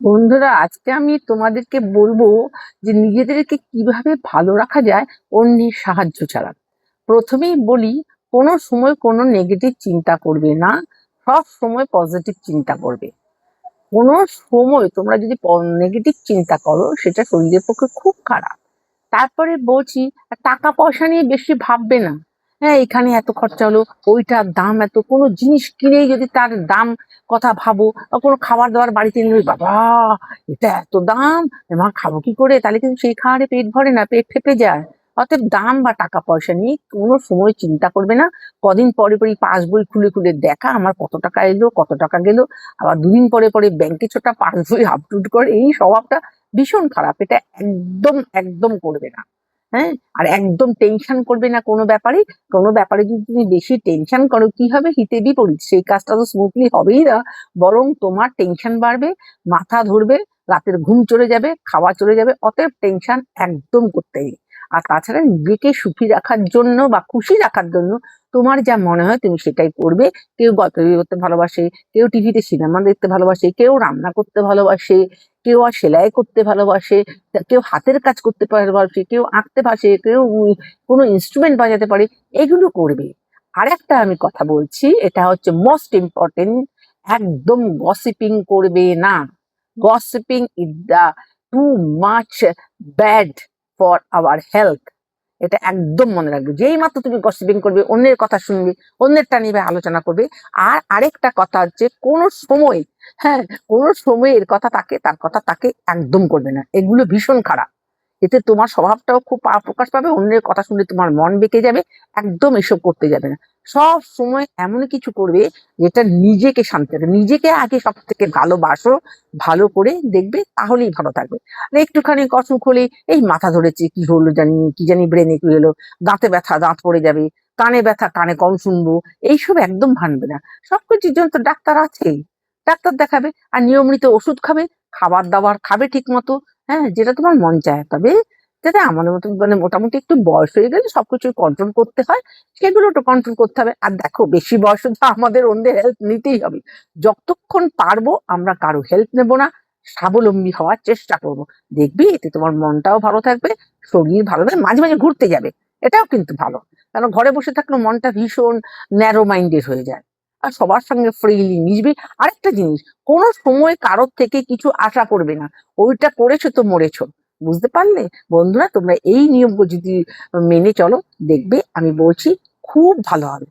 বন্ধুরা, আজকে আমি তোমাদেরকে বলবো যে নিজেদেরকে কিভাবে ভালো রাখা যায় অন্যের সাহায্য ছাড়া। প্রথমেই বলি, কোনো সময় কোনো নেগেটিভ চিন্তা করবে না, সব সময় পজিটিভ চিন্তা করবে। কোনো সময় তোমরা যদি নেগেটিভ চিন্তা করো সেটা শরীরের পক্ষে খুব খারাপ। তারপরে বলছি, টাকা পয়সা নিয়ে বেশি ভাববে না। হ্যাঁ, এখানে এত খরচা হলো, ওইটার দাম এত, কোনো জিনিস কিনেই যদি তার দাম কথা ভাবো, বা কোনো খাবার দাবার বাড়িতে নিয়ে, বাবা এটা এত দাম, মা খাবো কি করে, তাহলে কিন্তু সেই খাবারে পেট ভরে না, পেট ফেপে যায়। অতএব দাম বা টাকা পয়সা নিয়ে কোনো সময় চিন্তা করবে না। কদিন পরে পরে পাস বই খুলে খুলে দেখা আমার কত টাকা এলো কত টাকা গেল, আবার দুদিন পরে পরে ব্যাংকে ছোটা পাস বই আপডেট করে, এই স্বভাবটা ভীষণ খারাপ। এটা একদম একদম করবে না। হ্যাঁ, আর একদম টেনশন করবে না কোনো ব্যাপারে। কোনো ব্যাপারে যদি তুমি বেশি টেনশন করো, কি হবে? হিতে বিপরীত, সেই কাজটা তো স্মুথলি হবেই না, বরং তোমার টেনশন বাড়বে, মাথা ধরবে, রাতের ঘুম চলে যাবে, খাওয়া চলে যাবে। অতএব টেনশন একদম করতে নেই। আর তাছাড়া নিজেকে সুখী রাখার জন্য বা খুশি রাখার জন্য তোমার যা মনে হয় তুমি সেটাই করবে। কেউ গল্প বই করতে ভালোবাসে, কেউ টিভিতে সিনেমা দেখতে ভালোবাসে, কেউ রান্না করতে ভালোবাসে, কেউ আর সেলাই করতে ভালোবাসে, কেউ হাতের কাজ করতে ভালোবাসে, কেউ আঁকতে ভাসে, কেউ কোনো ইনস্ট্রুমেন্ট বাজাতে পারে। এগুলো করবে। আর একটা আমি কথা বলছি, এটা হচ্ছে মোস্ট ইম্পর্টেন্ট, একদম গসিপিং করবে না। Gossiping is the too much bad for our health. এটা একদম মনে রাখবে। যেই মাত্র তুমি গসিপিং করবে, অন্যের কথা শুনবে, অন্যেরটা নিয়ে আলোচনা করবে। আর আরেকটা কথা হচ্ছে, কোনো সময়, হ্যাঁ, কোনো সময় এর কথা তাকে, তার কথা তাকে একদম করবে না। এগুলো ভীষণ খারাপ। এতে তোমার স্বভাবটাও খুব প্রকাশ পাবে, অন্যের কথা শুনে তোমার মন বেঁকে যাবে। একদম এসব করতে যাবে না। সব সময় এমন কিছু করবে যেটা নিজেকে শান্তি রাখবে। নিজেকে আগে সব থেকে ভালোবাসো, ভালো করে দেখবে, তাহলেই ভালো থাকবে। আর একটুখানি অসুখ হলে, এই মাথা ধরেছে, কি হলো জানি, কি জানি ব্রেনে কি হলো, দাঁতে ব্যথা, দাঁত পড়ে যাবে, কানে ব্যথা, কানে কম শুনবো, এইসব একদম ভানবে না। সবকিছুর জন্য তো ডাক্তার আছেই, ডাক্তার দেখাবে। আর নিয়মিত ওষুধ খাবে, খাবার দাবার খাবে ঠিক মতো। হ্যাঁ, যেটা তোমার মন চায়। তবে যাতে আমাদের মতো মানে মোটামুটি একটু বয়স হয়ে গেলে সবকিছু কন্ট্রোল করতে হয়, সেগুলো একটু কন্ট্রোল করতে হবে। আর দেখো, বেশি বয়সে তো আমাদের অন্যের হেল্প নিতেই হবে। যতক্ষণ পারবো আমরা কারো হেল্প নেব না, স্বাবলম্বী হওয়ার চেষ্টা করব। দেখবি এতে তোমার মনটাও ভালো থাকবে, শরীর ভালো থাকবে, মাঝে মাঝে ঘুরতে যাবে, এটাও কিন্তু ভালো। কারণ ঘরে বসে থাকলে মনটা ভীষণ ন্যারো মাইন্ডেড হয়ে যায়। আর সবার সঙ্গে ফ্রিলি মিশবি। আরেকটা জিনিস, কোনো সময় কারোর থেকে কিছু আশা করবে না। ওইটা করেছো তো মরেছো। বুঝতে পারলে? বন্ধুরা, তোমরা এই নিয়মগুলো যদি মেনে চলো, দেখবে আমি বলছি খুব ভালো হবে।